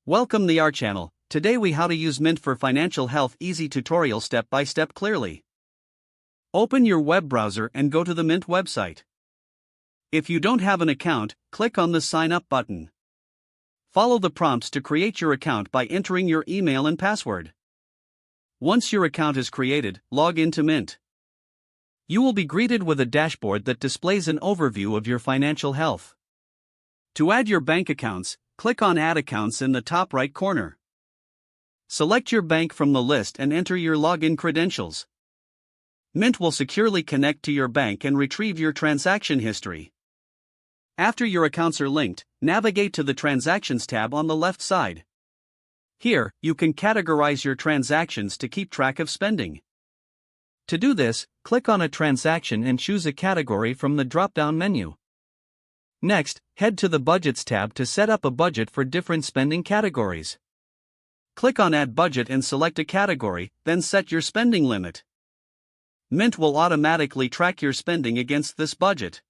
Welcome to our channel. Today we how to use Mint for financial health easy tutorial step by step clearly. Open your web browser and go to the Mint website. If you don't have an account, click on the sign up button. Follow the prompts to create your account by entering your email and password. Once your account is created, log into Mint. You will be greeted with a dashboard that displays an overview of your financial health. To add your bank accounts, click on Add Accounts in the top right corner. Select your bank from the list and enter your login credentials. Mint will securely connect to your bank and retrieve your transaction history. After your accounts are linked, navigate to the Transactions tab on the left side. Here, you can categorize your transactions to keep track of spending. To do this, click on a transaction and choose a category from the drop-down menu. Next, head to the Budgets tab to set up a budget for different spending categories. Click on Add Budget and select a category, then set your spending limit. Mint will automatically track your spending against this budget.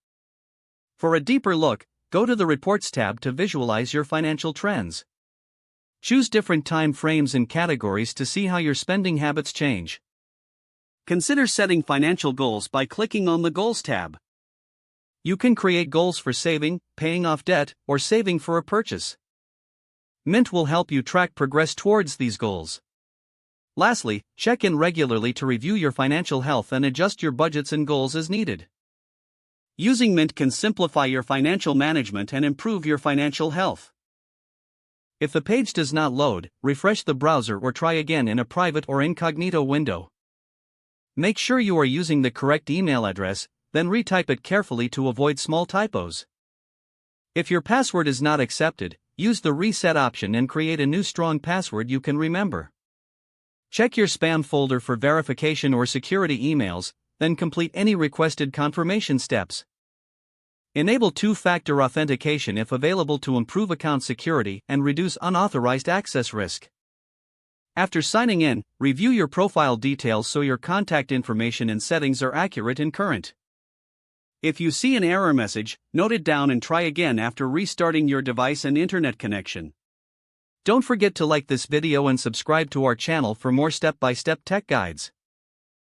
For a deeper look, go to the Reports tab to visualize your financial trends. Choose different time frames and categories to see how your spending habits change. Consider setting financial goals by clicking on the Goals tab. You can create goals for saving, paying off debt, or saving for a purchase. Mint will help you track progress towards these goals. Lastly, check in regularly to review your financial health and adjust your budgets and goals as needed. Using Mint can simplify your financial management and improve your financial health. If the page does not load, refresh the browser or try again in a private or incognito window. Make sure you are using the correct email address, then retype it carefully to avoid small typos. If your password is not accepted, use the reset option and create a new strong password you can remember. Check your spam folder for verification or security emails, then complete any requested confirmation steps. Enable two-factor authentication if available to improve account security and reduce unauthorized access risk. After signing in, review your profile details so your contact information and settings are accurate and current. If you see an error message, note it down and try again after restarting your device and internet connection. Don't forget to like this video and subscribe to our channel for more step-by-step tech guides.